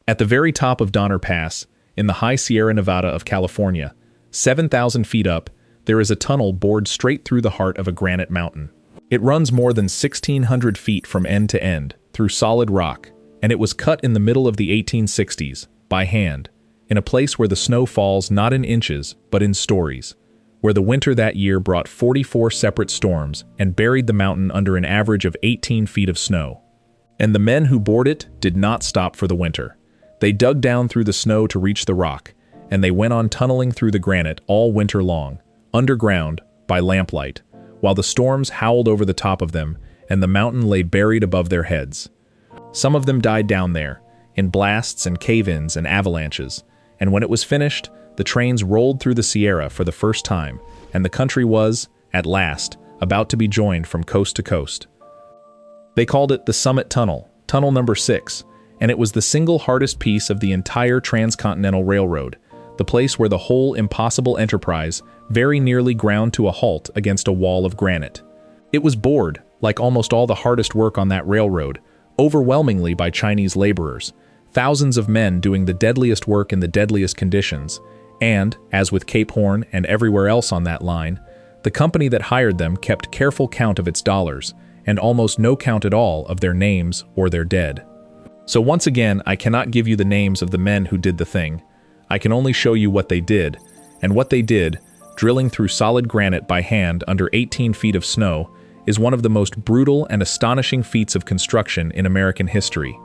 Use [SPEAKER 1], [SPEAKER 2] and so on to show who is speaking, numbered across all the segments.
[SPEAKER 1] At the very top of Donner Pass, in the high Sierra Nevada of California, 7,000 feet up, there is a tunnel bored straight through the heart of a granite mountain. It runs more than 1,600 feet from end to end, through solid rock, and it was cut in the middle of the 1860s, by hand, in a place where the snow falls not in inches, but in stories, where the winter that year brought 44 separate storms and buried the mountain under an average of 18 feet of snow. And the men who bored it did not stop for the winter. They dug down through the snow to reach the rock, and they went on tunneling through the granite all winter long, underground, by lamplight, while the storms howled over the top of them and the mountain lay buried above their heads. Some of them died down there, in blasts and cave-ins and avalanches, and when it was finished, the trains rolled through the Sierra for the first time, and the country was, at last, about to be joined from coast to coast. They called it the Summit Tunnel, Tunnel Number 6, and it was the single hardest piece of the entire transcontinental railroad, the place where the whole impossible enterprise very nearly ground to a halt against a wall of granite. It was bored, like almost all the hardest work on that railroad, overwhelmingly by Chinese laborers, thousands of men doing the deadliest work in the deadliest conditions, and, as with Cape Horn and everywhere else on that line, the company that hired them kept careful count of its dollars, and almost no count at all of their names or their dead. So once again, I cannot give you the names of the men who did the thing. I can only show you what they did, and what they did, drilling through solid granite by hand under 18 feet of snow, is one of the most brutal and astonishing feats of construction in American history.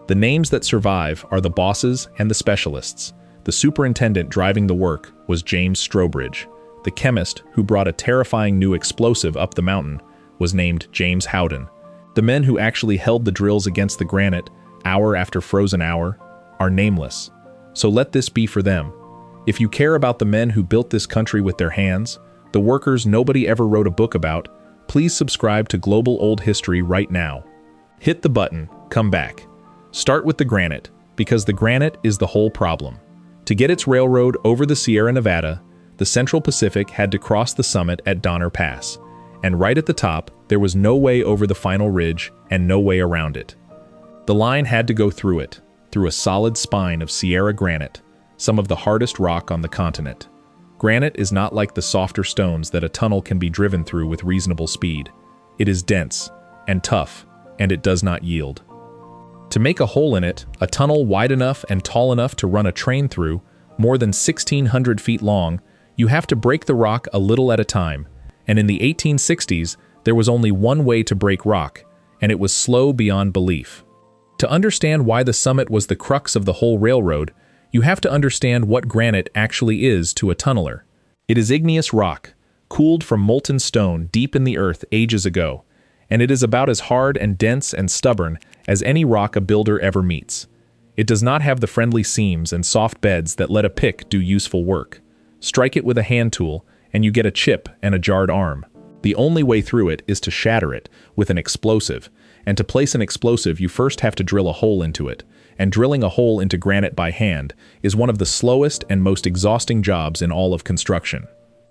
[SPEAKER 1] The names that survive are the bosses and the specialists. The superintendent driving the work was James Strobridge. The chemist who brought a terrifying new explosive up the mountain was named James Howden. The men who actually held the drills against the granite, hour after frozen hour, are nameless. So let this be for them. If you care about the men who built this country with their hands, the workers nobody ever wrote a book about, please subscribe to Global Old History right now. Hit the button, come back. Start with the granite, because the granite is the whole problem. To get its railroad over the Sierra Nevada, the Central Pacific had to cross the summit at Donner Pass, and right at the top, there was no way over the final ridge and no way around it. The line had to go through it, through a solid spine of Sierra granite, some of the hardest rock on the continent. Granite is not like the softer stones that a tunnel can be driven through with reasonable speed. It is dense and tough, and it does not yield. To make a hole in it, a tunnel wide enough and tall enough to run a train through, more than 1,600 feet long, you have to break the rock a little at a time, and in the 1860s, there was only one way to break rock, and it was slow beyond belief. To understand why the summit was the crux of the whole railroad, you have to understand what granite actually is to a tunneler. It is igneous rock, cooled from molten stone deep in the earth ages ago, and it is about as hard and dense and stubborn as any rock a builder ever meets. It does not have the friendly seams and soft beds that let a pick do useful work. Strike it with a hand tool, and you get a chip and a jarred arm. The only way through it is to shatter it with an explosive, and to place an explosive you first have to drill a hole into it, and drilling a hole into granite by hand is one of the slowest and most exhausting jobs in all of construction.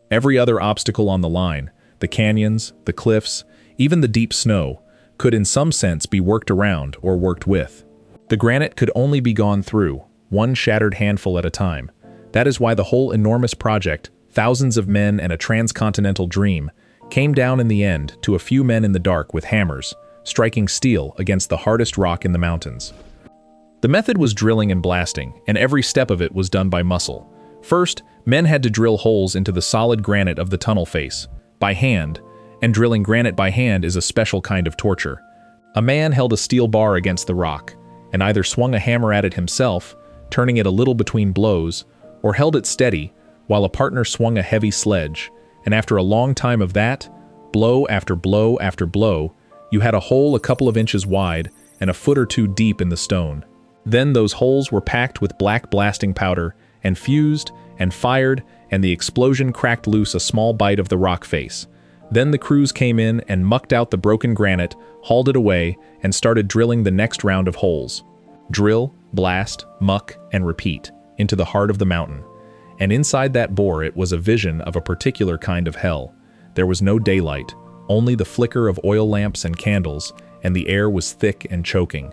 [SPEAKER 1] Every other obstacle on the line, the canyons, the cliffs, even the deep snow, could in some sense be worked around or worked with. The granite could only be gone through, one shattered handful at a time. That is why the whole enormous project, thousands of men and a transcontinental dream, came down in the end to a few men in the dark with hammers, striking steel against the hardest rock in the mountains. The method was drilling and blasting, and every step of it was done by muscle. First, men had to drill holes into the solid granite of the tunnel face, by hand, and drilling granite by hand is a special kind of torture. A man held a steel bar against the rock, and either swung a hammer at it himself, turning it a little between blows, or held it steady, while a partner swung a heavy sledge, and after a long time of that, blow after blow after blow, you had a hole a couple of inches wide and a foot or two deep in the stone. Then those holes were packed with black blasting powder, and fused, and fired, and the explosion cracked loose a small bite of the rock face. Then the crews came in and mucked out the broken granite, hauled it away, and started drilling the next round of holes. Drill, blast, muck, and repeat, into the heart of the mountain. And inside that bore it was a vision of a particular kind of hell. There was no daylight, only the flicker of oil lamps and candles, and the air was thick and choking.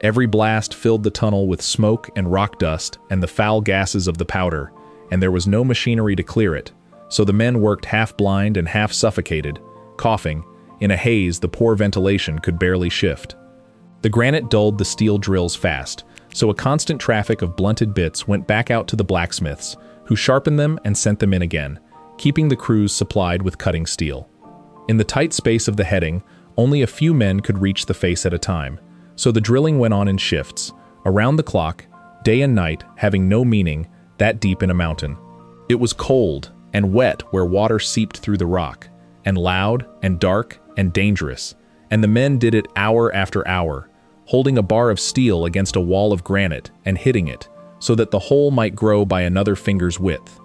[SPEAKER 1] Every blast filled the tunnel with smoke and rock dust and the foul gases of the powder, and there was no machinery to clear it, so the men worked half blind and half suffocated, coughing. In a haze, the poor ventilation could barely shift. The granite dulled the steel drills fast, so a constant traffic of blunted bits went back out to the blacksmiths, who sharpened them and sent them in again, keeping the crews supplied with cutting steel. In the tight space of the heading, only a few men could reach the face at a time, so the drilling went on in shifts, around the clock, day and night, having no meaning, that deep in a mountain. It was cold and wet where water seeped through the rock, and loud and dark and dangerous, and the men did it hour after hour, holding a bar of steel against a wall of granite and hitting it, so that the hole might grow by another finger's width.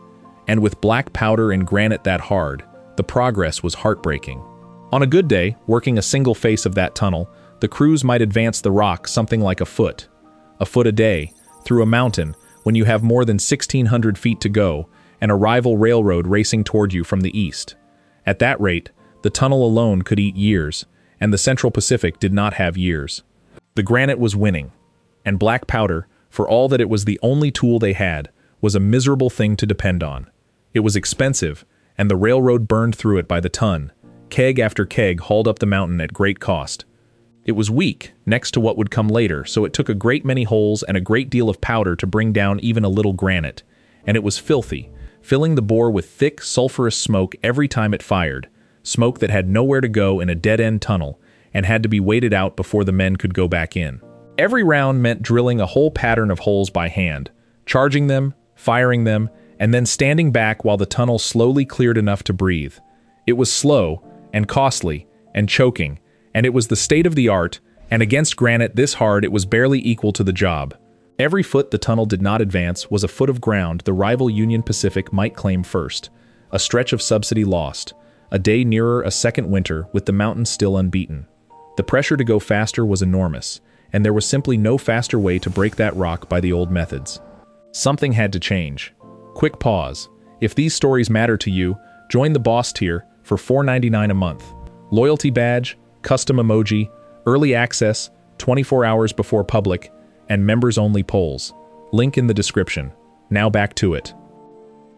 [SPEAKER 1] And with black powder and granite that hard, the progress was heartbreaking. On a good day, working a single face of that tunnel, the crews might advance the rock something like a foot a day, through a mountain when you have more than 1,600 feet to go and a rival railroad racing toward you from the east. At that rate, the tunnel alone could eat years, and the Central Pacific did not have years. The granite was winning, and black powder, for all that it was the only tool they had, was a miserable thing to depend on. It was expensive, and the railroad burned through it by the ton, keg after keg hauled up the mountain at great cost. It was weak, next to what would come later, so it took a great many holes and a great deal of powder to bring down even a little granite, and it was filthy, filling the bore with thick, sulfurous smoke every time it fired, smoke that had nowhere to go in a dead-end tunnel and had to be waded out before the men could go back in. Every round meant drilling a whole pattern of holes by hand, charging them, firing them, and then standing back while the tunnel slowly cleared enough to breathe. It was slow and costly and choking, and it was the state of the art, and against granite this hard it was barely equal to the job. Every foot the tunnel did not advance was a foot of ground the rival Union Pacific might claim first, a stretch of subsidy lost, a day nearer a second winter with the mountain still unbeaten. The pressure to go faster was enormous, and there was simply no faster way to break that rock by the old methods. Something had to change. Quick pause. If these stories matter to you, join the Boss tier for $4.99 a month. Loyalty badge, custom emoji, early access, 24 hours before public, and members-only polls. Link in the description. Now back to it.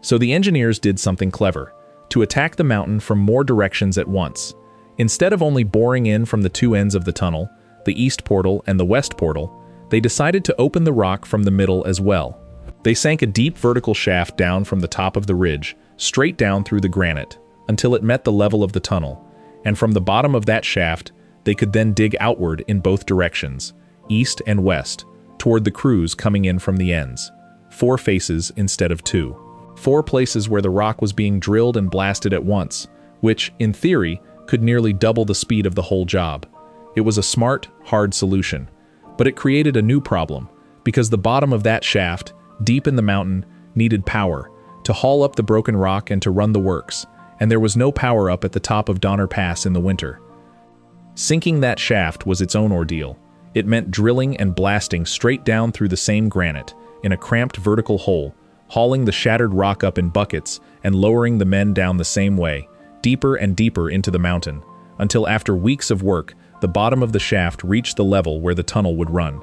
[SPEAKER 1] So the engineers did something clever, to attack the mountain from more directions at once. Instead of only boring in from the two ends of the tunnel, the east portal and the west portal, they decided to open the rock from the middle as well. They sank a deep vertical shaft down from the top of the ridge, straight down through the granite, until it met the level of the tunnel, and from the bottom of that shaft, they could then dig outward in both directions, east and west, toward the crews coming in from the ends. 4 faces instead of 2. 4 places where the rock was being drilled and blasted at once, which, in theory, could nearly double the speed of the whole job. It was a smart, hard solution, but it created a new problem, because the bottom of that shaft, deep in the mountain, needed power, to haul up the broken rock and to run the works, and there was no power up at the top of Donner Pass in the winter. Sinking that shaft was its own ordeal. It meant drilling and blasting straight down through the same granite, in a cramped vertical hole, hauling the shattered rock up in buckets and lowering the men down the same way, deeper and deeper into the mountain, until after weeks of work, the bottom of the shaft reached the level where the tunnel would run.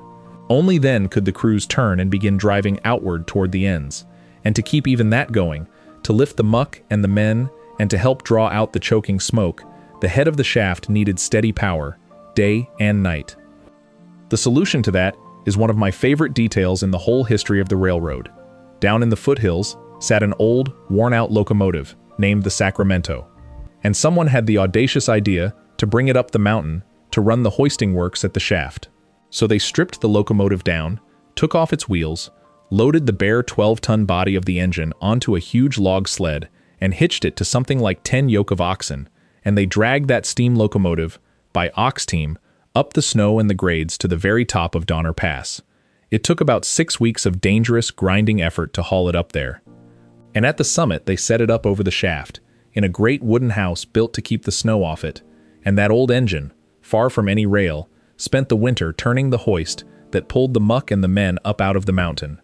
[SPEAKER 1] Only then could the crews turn and begin driving outward toward the ends, and to keep even that going, to lift the muck and the men, and to help draw out the choking smoke, the head of the shaft needed steady power, day and night. The solution to that is one of my favorite details in the whole history of the railroad. Down in the foothills sat an old, worn-out locomotive named the Sacramento, and someone had the audacious idea to bring it up the mountain to run the hoisting works at the shaft. So they stripped the locomotive down, took off its wheels, loaded the bare 12-ton body of the engine onto a huge log sled, and hitched it to something like 10 yoke of oxen, and they dragged that steam locomotive, by ox team, up the snow and the grades to the very top of Donner Pass. It took about 6 weeks of dangerous, grinding effort to haul it up there. And at the summit they set it up over the shaft, in a great wooden house built to keep the snow off it, and that old engine, far from any rail, spent the winter turning the hoist that pulled the muck and the men up out of the mountain.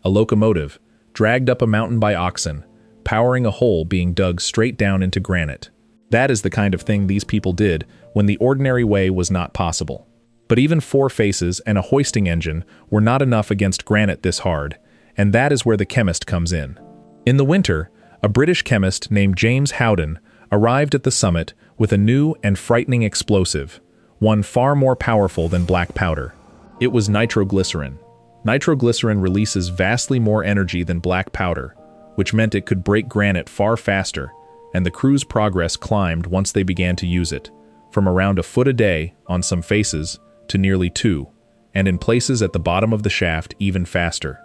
[SPEAKER 1] A locomotive, dragged up a mountain by oxen, powering a hole being dug straight down into granite. That is the kind of thing these people did when the ordinary way was not possible. But even 4 faces and a hoisting engine were not enough against granite this hard, and that is where the chemist comes in. In the winter, a British chemist named James Howden arrived at the summit with a new and frightening explosive, one far more powerful than black powder. It was nitroglycerin. Nitroglycerin releases vastly more energy than black powder, which meant it could break granite far faster, and the crew's progress climbed once they began to use it, from around a foot a day on some faces to nearly 2, and in places at the bottom of the shaft even faster.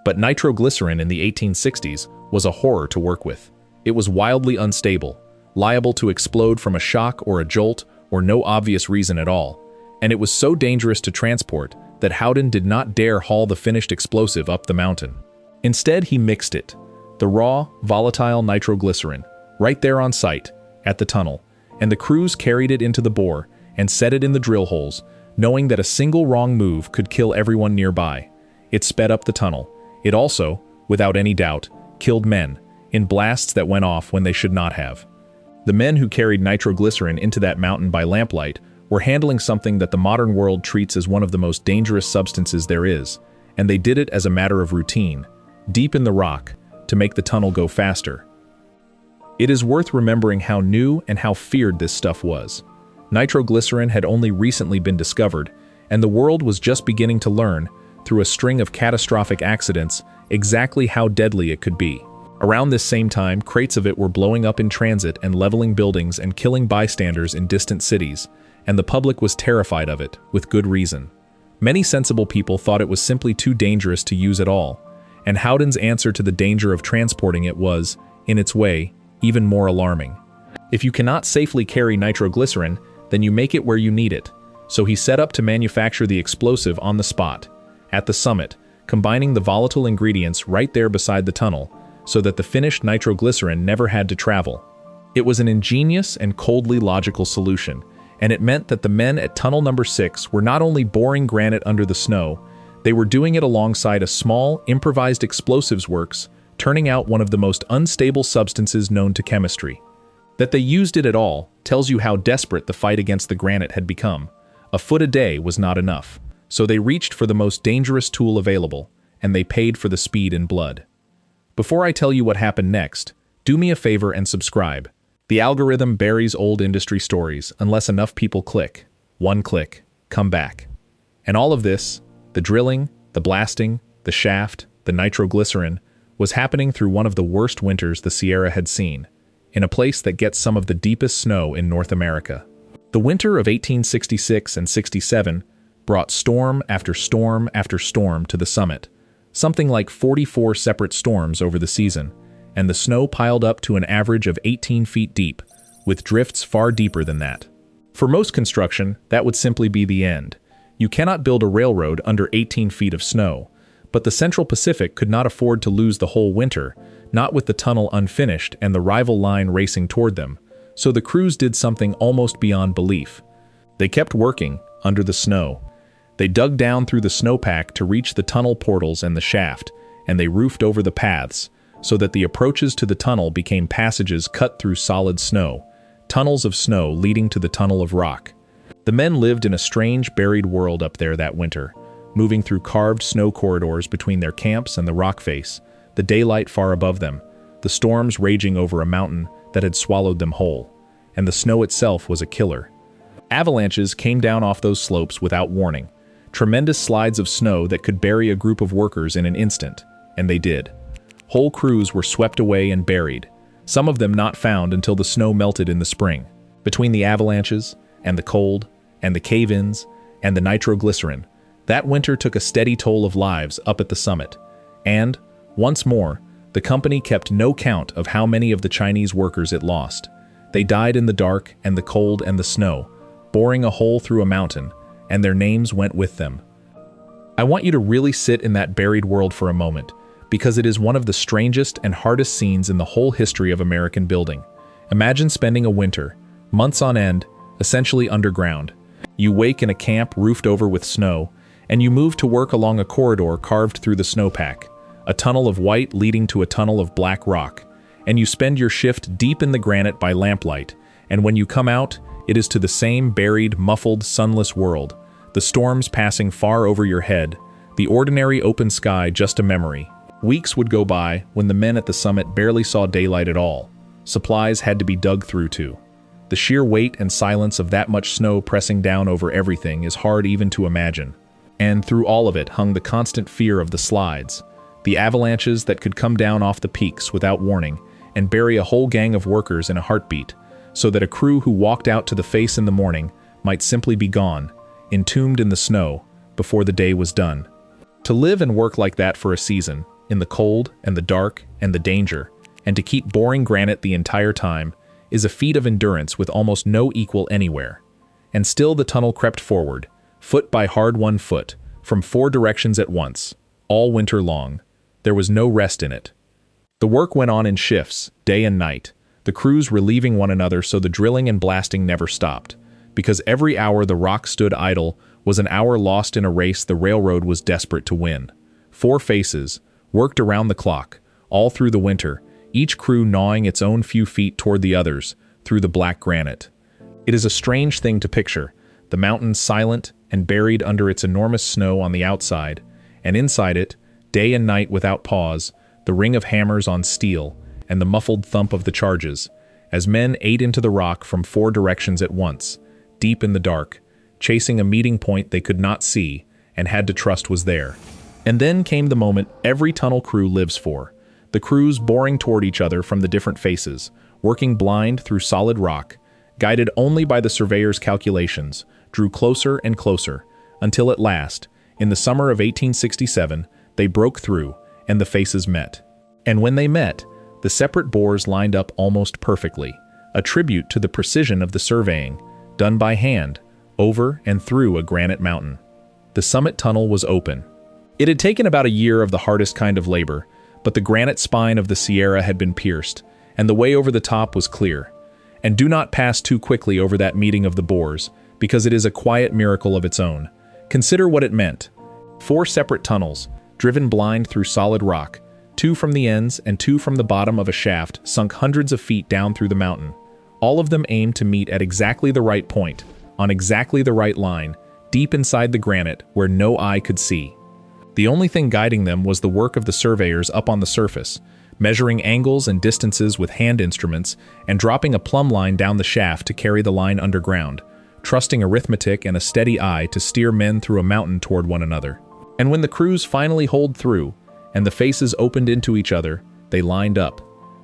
[SPEAKER 1] But nitroglycerin in the 1860s was a horror to work with. It was wildly unstable, liable to explode from a shock or a jolt or no obvious reason at all, and it was so dangerous to transport that Howden did not dare haul the finished explosive up the mountain. Instead, he mixed it, the raw, volatile nitroglycerin, right there on site, at the tunnel, and the crews carried it into the bore and set it in the drill holes, knowing that a single wrong move could kill everyone nearby. It sped up the tunnel. It also, without any doubt, killed men, in blasts that went off when they should not have. The men who carried nitroglycerin into that mountain by lamplight were handling something that the modern world treats as one of the most dangerous substances there is, and they did it as a matter of routine, deep in the rock, to make the tunnel go faster. It is worth remembering how new and how feared this stuff was. Nitroglycerin had only recently been discovered, and the world was just beginning to learn, through a string of catastrophic accidents, exactly how deadly it could be. Around this same time, crates of it were blowing up in transit and leveling buildings and killing bystanders in distant cities, and the public was terrified of it, with good reason. Many sensible people thought it was simply too dangerous to use at all, and Howden's answer to the danger of transporting it was, in its way, even more alarming. If you cannot safely carry nitroglycerin, then you make it where you need it. So he set up to manufacture the explosive on the spot, at the summit, combining the volatile ingredients right there beside the tunnel, so that the finished nitroglycerin never had to travel. It was an ingenious and coldly logical solution, and it meant that the men at tunnel number 6 were not only boring granite under the snow, they were doing it alongside a small, improvised explosives works, turning out one of the most unstable substances known to chemistry. That they used it at all tells you how desperate the fight against the granite had become. A foot a day was not enough, so they reached for the most dangerous tool available, and they paid for the speed in blood. Before I tell you what happened next, do me a favor and subscribe. The algorithm buries old industry stories unless enough people click. One click, come back. And all of this, the drilling, the blasting, the shaft, the nitroglycerin, was happening through one of the worst winters the Sierra had seen, in a place that gets some of the deepest snow in North America. The winter of 1866 and 67 brought storm after storm after storm to the summit, something like 44 separate storms over the season, and the snow piled up to an average of 18 feet deep, with drifts far deeper than that. For most construction, that would simply be the end. You cannot build a railroad under 18 feet of snow, but the Central Pacific could not afford to lose the whole winter, not with the tunnel unfinished and the rival line racing toward them, so the crews did something almost beyond belief. They kept working under the snow. They dug down through the snowpack to reach the tunnel portals and the shaft, and they roofed over the paths, so that the approaches to the tunnel became passages cut through solid snow, tunnels of snow leading to the tunnel of rock. The men lived in a strange, buried world up there that winter, moving through carved snow corridors between their camps and the rock face, the daylight far above them, the storms raging over a mountain that had swallowed them whole, and the snow itself was a killer. Avalanches came down off those slopes without warning, tremendous slides of snow that could bury a group of workers in an instant, and they did. Whole crews were swept away and buried, some of them not found until the snow melted in the spring. Between the avalanches, and the cold, and the cave-ins, and the nitroglycerin, that winter took a steady toll of lives up at the summit, and, once more, the company kept no count of how many of the Chinese workers it lost. They died in the dark and the cold and the snow, boring a hole through a mountain, and their names went with them. I want you to really sit in that buried world for a moment, because it is one of the strangest and hardest scenes in the whole history of American building. Imagine spending a winter, months on end, essentially underground. You wake in a camp roofed over with snow, and you move to work along a corridor carved through the snowpack, a tunnel of white leading to a tunnel of black rock, and you spend your shift deep in the granite by lamplight, and when you come out, it is to the same buried, muffled, sunless world, the storms passing far over your head, the ordinary open sky just a memory. Weeks would go by when the men at the summit barely saw daylight at all. Supplies had to be dug through too. The sheer weight and silence of that much snow pressing down over everything is hard even to imagine. And through all of it hung the constant fear of the slides, the avalanches that could come down off the peaks without warning and bury a whole gang of workers in a heartbeat, so that a crew who walked out to the face in the morning might simply be gone, entombed in the snow, before the day was done. To live and work like that for a season, in the cold and the dark and the danger, and to keep boring granite the entire time, is a feat of endurance with almost no equal anywhere. And still the tunnel crept forward, foot by hard-won foot, from 4 directions at once, all winter long. There was no rest in it. The work went on in shifts, day and night, the crews relieving one another so the drilling and blasting never stopped, because every hour the rock stood idle was an hour lost in a race the railroad was desperate to win. 4 faces, worked around the clock, all through the winter, each crew gnawing its own few feet toward the others, through the black granite. It is a strange thing to picture, the mountain silent and buried under its enormous snow on the outside, and inside it, day and night without pause, the ring of hammers on steel, and the muffled thump of the charges, as men ate into the rock from 4 directions at once, deep in the dark, chasing a meeting point they could not see and had to trust was there. And then came the moment every tunnel crew lives for, the crews boring toward each other from the different faces, working blind through solid rock, guided only by the surveyor's calculations, drew closer and closer, until at last, in the summer of 1867, they broke through, and the faces met. And when they met, the separate bores lined up almost perfectly, a tribute to the precision of the surveying, done by hand, over and through a granite mountain. The summit tunnel was open. It had taken about a year of the hardest kind of labor, but the granite spine of the Sierra had been pierced, and the way over the top was clear. And do not pass too quickly over that meeting of the bores, because it is a quiet miracle of its own. Consider what it meant. 4 separate tunnels, driven blind through solid rock, 2 from the ends and 2 from the bottom of a shaft sunk hundreds of feet down through the mountain. All of them aimed to meet at exactly the right point, on exactly the right line, deep inside the granite where no eye could see. The only thing guiding them was the work of the surveyors up on the surface, measuring angles and distances with hand instruments and dropping a plumb line down the shaft to carry the line underground, trusting arithmetic and a steady eye to steer men through a mountain toward one another. And when the crews finally holed through, and the faces opened into each other, they lined up.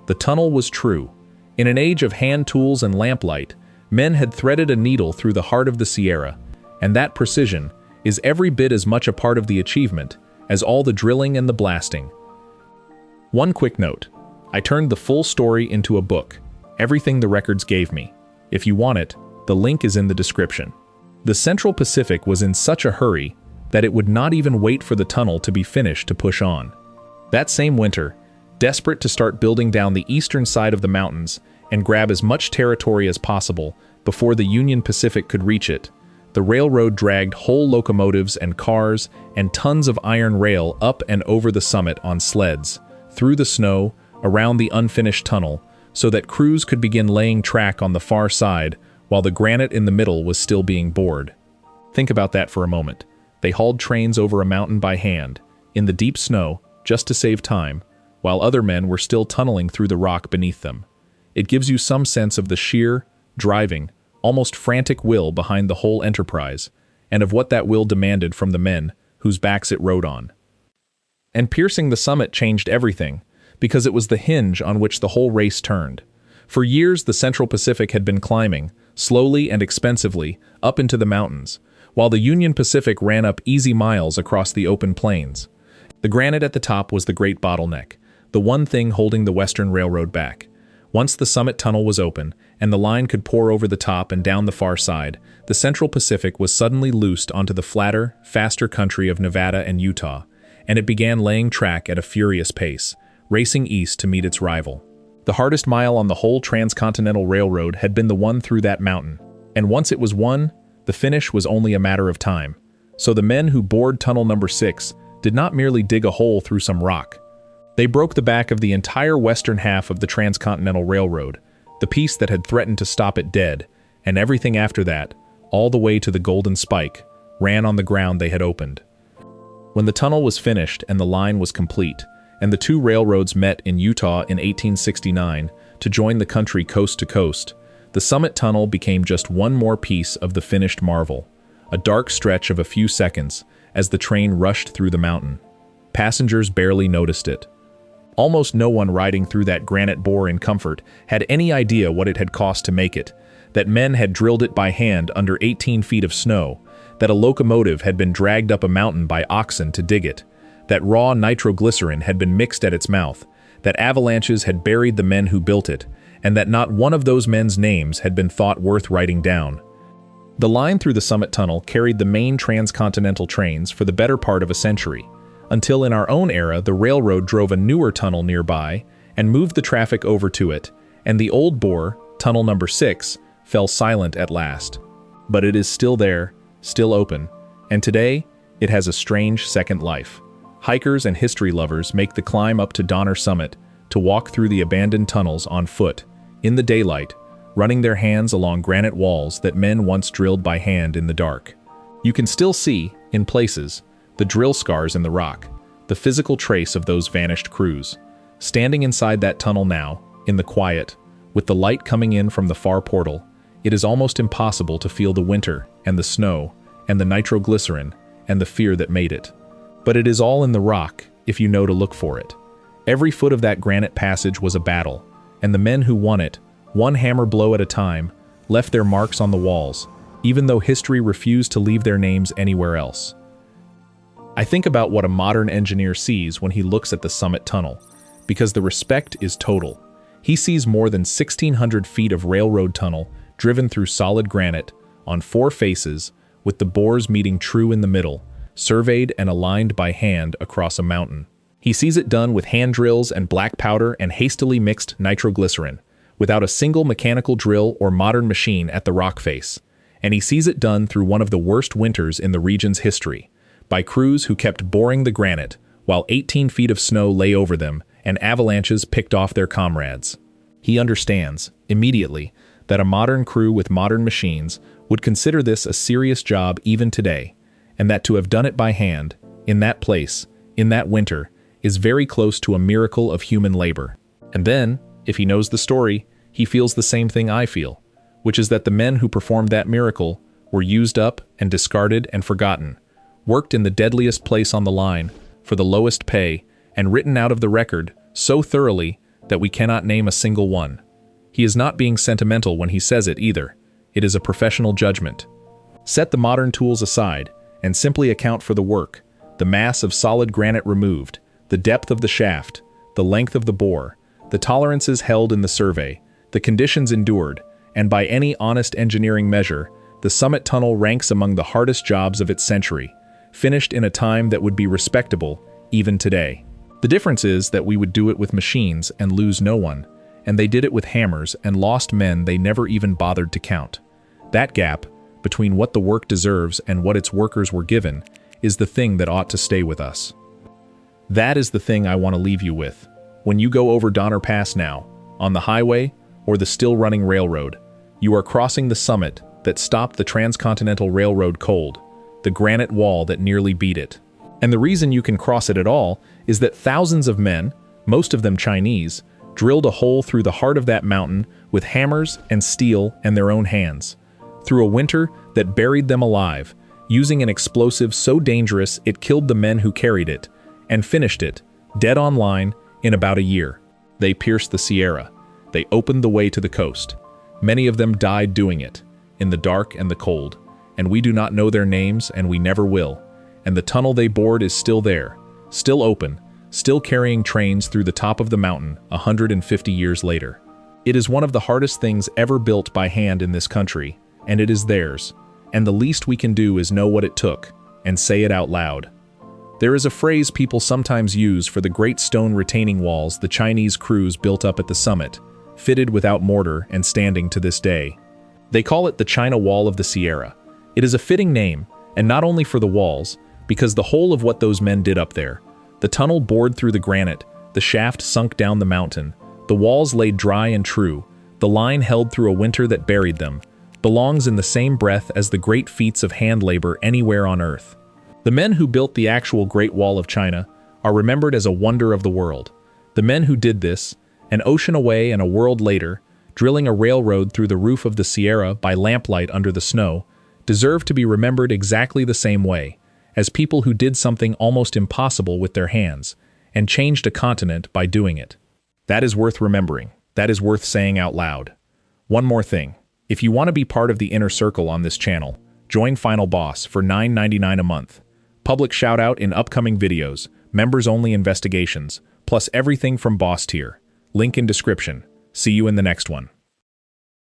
[SPEAKER 1] The tunnel was true. In an age of hand tools and lamplight, men had threaded a needle through the heart of the Sierra, and that precision is every bit as much a part of the achievement as all the drilling and the blasting. One quick note. I turned the full story into a book, everything the records gave me. If you want it, the link is in the description. The Central Pacific was in such a hurry that it would not even wait for the tunnel to be finished to push on. That same winter, desperate to start building down the eastern side of the mountains and grab as much territory as possible before the Union Pacific could reach it, the railroad dragged whole locomotives and cars and tons of iron rail up and over the summit on sleds, through the snow, around the unfinished tunnel, so that crews could begin laying track on the far side while the granite in the middle was still being bored. Think about that for a moment. They hauled trains over a mountain by hand, in the deep snow, just to save time, while other men were still tunneling through the rock beneath them. It gives you some sense of the sheer, driving, almost frantic will behind the whole enterprise, and of what that will demanded from the men whose backs it rode on. And piercing the summit changed everything, because it was the hinge on which the whole race turned. For years the Central Pacific had been climbing, slowly and expensively, up into the mountains, while the Union Pacific ran up easy miles across the open plains. The granite at the top was the great bottleneck, the one thing holding the Western Railroad back. Once the summit tunnel was open, and the line could pour over the top and down the far side, the Central Pacific was suddenly loosed onto the flatter, faster country of Nevada and Utah, and it began laying track at a furious pace, racing east to meet its rival. The hardest mile on the whole transcontinental railroad had been the one through that mountain, and once it was won, the finish was only a matter of time. So the men who bored Tunnel Number 6 did not merely dig a hole through some rock. They broke the back of the entire western half of the Transcontinental Railroad, the piece that had threatened to stop it dead, and everything after that, all the way to the Golden Spike, ran on the ground they had opened. When the tunnel was finished and the line was complete, and the two railroads met in Utah in 1869 to join the country coast to coast, the Summit Tunnel became just one more piece of the finished marvel, a dark stretch of a few seconds as the train rushed through the mountain. Passengers barely noticed it. Almost no one riding through that granite bore in comfort had any idea what it had cost to make it, that men had drilled it by hand under 18 feet of snow, that a locomotive had been dragged up a mountain by oxen to dig it, that raw nitroglycerin had been mixed at its mouth, that avalanches had buried the men who built it, and that not one of those men's names had been thought worth writing down. The line through the Summit Tunnel carried the main transcontinental trains for the better part of a century, until in our own era the railroad drove a newer tunnel nearby and moved the traffic over to it, and the old bore, Tunnel Number 6, fell silent at last. But it is still there, still open, and today it has a strange second life. Hikers and history lovers make the climb up to Donner Summit to walk through the abandoned tunnels on foot, in the daylight, running their hands along granite walls that men once drilled by hand in the dark. You can still see, in places, the drill scars in the rock, the physical trace of those vanished crews. Standing inside that tunnel now, in the quiet, with the light coming in from the far portal, it is almost impossible to feel the winter and the snow and the nitroglycerin and the fear that made it. But it is all in the rock, if you know to look for it. Every foot of that granite passage was a battle, and the men who won it, one hammer blow at a time, left their marks on the walls, even though history refused to leave their names anywhere else. I think about what a modern engineer sees when he looks at the Summit Tunnel, because the respect is total. He sees more than 1,600 feet of railroad tunnel driven through solid granite, on 4 faces, with the bores meeting true in the middle, surveyed and aligned by hand across a mountain. He sees it done with hand drills and black powder and hastily mixed nitroglycerin, without a single mechanical drill or modern machine at the rock face. And he sees it done through one of the worst winters in the region's history, by crews who kept boring the granite while 18 feet of snow lay over them and avalanches picked off their comrades. He understands, immediately, that a modern crew with modern machines would consider this a serious job even today, and that to have done it by hand, in that place, in that winter, is very close to a miracle of human labor. And then, if he knows the story, he feels the same thing I feel, which is that the men who performed that miracle were used up and discarded and forgotten, worked in the deadliest place on the line, for the lowest pay, and written out of the record so thoroughly that we cannot name a single one. He is not being sentimental when he says it either. It is a professional judgment. Set the modern tools aside and simply account for the work, the mass of solid granite removed, the depth of the shaft, the length of the bore, the tolerances held in the survey, the conditions endured, and by any honest engineering measure, the Summit Tunnel ranks among the hardest jobs of its century, finished in a time that would be respectable even today. The difference is that we would do it with machines and lose no one, and they did it with hammers and lost men they never even bothered to count. That gap, between what the work deserves and what its workers were given, is the thing that ought to stay with us. That is the thing I want to leave you with. When you go over Donner Pass now, on the highway or the still-running railroad, you are crossing the summit that stopped the Transcontinental Railroad cold, the granite wall that nearly beat it. And the reason you can cross it at all is that thousands of men, most of them Chinese, drilled a hole through the heart of that mountain with hammers and steel and their own hands, through a winter that buried them alive, using an explosive so dangerous it killed the men who carried it, and finished it, dead on line, in about a year. They pierced the Sierra. They opened the way to the coast. Many of them died doing it, in the dark and the cold, and we do not know their names and we never will, and the tunnel they bored is still there, still open, still carrying trains through the top of the mountain 150 years later. It is one of the hardest things ever built by hand in this country, and it is theirs, and the least we can do is know what it took, and say it out loud. There is a phrase people sometimes use for the great stone retaining walls the Chinese crews built up at the summit, fitted without mortar and standing to this day. They call it the China Wall of the Sierra. It is a fitting name, and not only for the walls, because the whole of what those men did up there, the tunnel bored through the granite, the shaft sunk down the mountain, the walls laid dry and true, the line held through a winter that buried them, belongs in the same breath as the great feats of hand labor anywhere on Earth. The men who built the actual Great Wall of China are remembered as a wonder of the world. The men who did this, an ocean away and a world later, drilling a railroad through the roof of the Sierra by lamplight under the snow, deserve to be remembered exactly the same way, as people who did something almost impossible with their hands, and changed a continent by doing it. That is worth remembering. That is worth saying out loud. One more thing. If you want to be part of the inner circle on this channel, join Final Boss for $9.99 a month. Public shout-out in upcoming videos, members-only investigations, plus everything from Boss Tier. Link in description. See you in the next one.